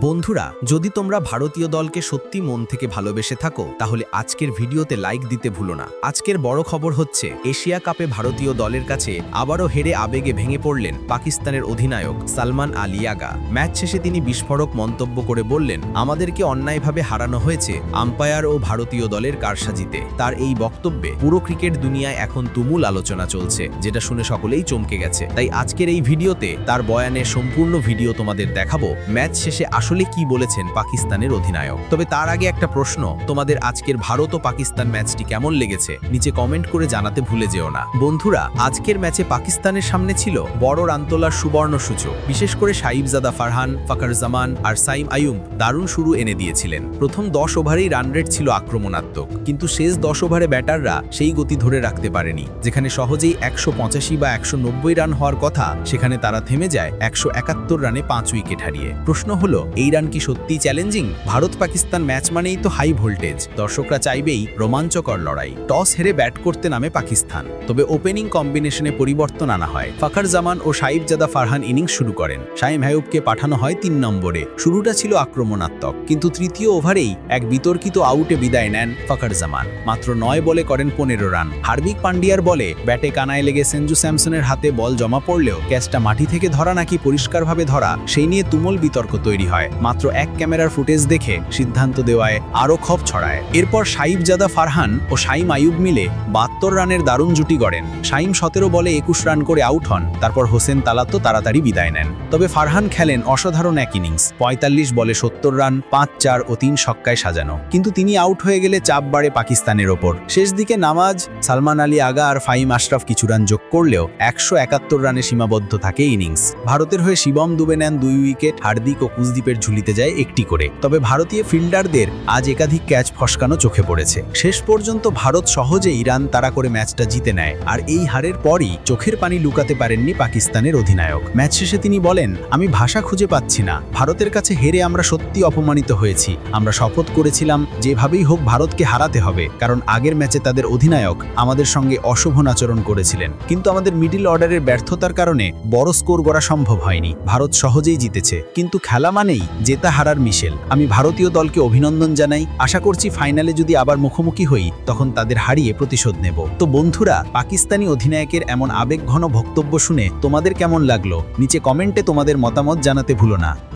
বন্ধুরা, যদি তোমরা ভারতীয় দলকে সত্যি মন থেকে ভালোবেসে থাকো তাহলে আজকের ভিডিওতে লাইক দিতে ভুলো না। আজকের বড় খবর হচ্ছে এশিয়া কাপে ভারতীয় দলের কাছে আবারও হেরে আবেগে ভেঙে পড়লেন পাকিস্তানের অধিনায়ক সালমান আলী আগা। ম্যাচ শেষে তিনি বিস্ফোরক মন্তব্য করে বললেন, আমাদেরকে অন্যায়ভাবে হারানো হয়েছে আম্পায়ার ও ভারতীয় দলের কারসাজিতে। তার এই বক্তব্যে পুরো ক্রিকেট দুনিয়ায় এখন তুমুল আলোচনা চলছে, যেটা শুনে সকলেই চমকে গেছে। তাই আজকের এই ভিডিওতে তার বয়ানের সম্পূর্ণ ভিডিও তোমাদের দেখাবো, ম্যাচ শেষে আসলে কি বলেছেন পাকিস্তানের অধিনায়ক। তবে তার আগে একটা প্রশ্ন, তোমাদের আজকের ভারত ও পাকিস্তান ম্যাচটি কেমন লেগেছে নিচে কমেন্ট করে জানাতে ভুলে যেও না। বন্ধুরা, আজকের ম্যাচে পাকিস্তানের সামনে ছিল বড় রান তোলার সুবর্ণ সূচক। বিশেষ করে সাইফজাদা ফারহান, ফাকর জামান আর সাইম আয়ুব দারুণ শুরু এনে দিয়েছিলেন। প্রথম 10 ওভারেই রান রেট ছিল আক্রমণাত্মক, কিন্তু শেষ 10 ওভারে ব্যাটাররা সেই গতি ধরে রাখতে পারেনি। যেখানে সহজেই 185 বা 190 রান হওয়ার কথা, সেখানে তারা থেমে যায় 171 রানে 5 উইকেট হারিয়ে। প্রশ্ন হলো, এই রান কি সত্যিই চ্যালেঞ্জিং? ভারত পাকিস্তান ম্যাচ মানেই তো হাই ভোল্টেজ, দর্শকরা চাইবেই রোমাঞ্চকর লড়াই। টস হেরে ব্যাট করতে নামে পাকিস্তান, তবে ওপেনিং কম্বিনেশনে পরিবর্তন আনা হয়। ফাকর জামান ও সাইফজাদা ফারহান ইনিংস শুরু করেন। সাইম আয়ুবকে পাঠানো হয় 3 নম্বরে। শুরুটা ছিল আক্রমণাত্মক, কিন্তু তৃতীয় ওভারেই এক বিতর্কিত আউটে বিদায় নেন ফাকর জামান। মাত্র 9 বলে করেন 15 রান। হার্দিক পান্ডিয়ার বলে ব্যাটে কানায় লেগে সঞ্জু স্যামসনের হাতে বল জমা পড়লেও ক্যাচটা মাটি থেকে ধরা নাকি পরিষ্কারভাবে ধরা, সেই নিয়ে তুমুল বিতর্ক তৈরি হয়। মাত্র এক ক্যামেরার ফুটেজ দেখে সিদ্ধান্ত দেওয়ায় আরও ক্ষোভ ছড়ায়। এরপর সাইফজাদা ফারহান ও সাইম আয়ুব মিলে 72 রানের দারুণ জুটি গড়েন। সাইম 17 বলে 21 রান করে আউট হন। তারপর হোসেন তালাত তো তাড়াতাড়ি বিদায় নেন। তবে ফারহান খেলেন অসাধারণ এক ইনিংস। 45 বলে 70 রান, 5 4 ও 3 ছক্কায় সাজানো। কিন্তু তিনি আউট হয়ে গেলে চাপ বাড়ে পাকিস্তানের ওপর। শেষ দিকে নামাজ, সালমান আলী আগা আর ফাহিম আশরাফ কিছু রান যোগ করলেও 171 রানে সীমাবদ্ধ থাকে ইনিংস। ভারতের হয়ে শিবম দুবে নেন 2 উইকেট, হার্দিক ও কুলদীপের ঝুলিতে যায় 1টি করে। তবে ভারতীয় ফিল্ডারদের আজ একাধিক ক্যাচ ফসকানো চোখে পড়েছে। শেষ পর্যন্ত ভারত সহজেই রান তাড়া করে ম্যাচটা জিতে নেয়। আর এই হারের পরই চোখের পানি লুকাতে পারেননি পাকিস্তানের অধিনায়ক। ম্যাচ শেষে তিনি বলেন, আমি ভাষা খুঁজে পাচ্ছি না। ভারতের কাছে হেরে আমরা সত্যি অপমানিত হয়েছি। আমরা শপথ করেছিলাম যেভাবেই হোক ভারতকে হারাতে হবে, কারণ আগের ম্যাচে তাদের অধিনায়ক আমাদের সঙ্গে অশোভন আচরণ করেছিলেন। কিন্তু আমাদের মিডল অর্ডারের ব্যর্থতার কারণে বড় স্কোর করা সম্ভব হয়নি। ভারত সহজেই জিতেছে, কিন্তু খেলা মানেই জেতা হারার মিশেল। আমি ভারতীয় দলকে অভিনন্দন জানাই। আশা করছি ফাইনালে যদি আবার মুখোমুখি হই, তখন তাদের হারিয়ে প্রতিশোধ নেব। তো বন্ধুরা, পাকিস্তানি অধিনায়কের এমন আবেগঘন বক্তব্য শুনে তোমাদের কেমন লাগলো নিচে কমেন্টে তোমাদের মতামত জানাতে ভুলো না।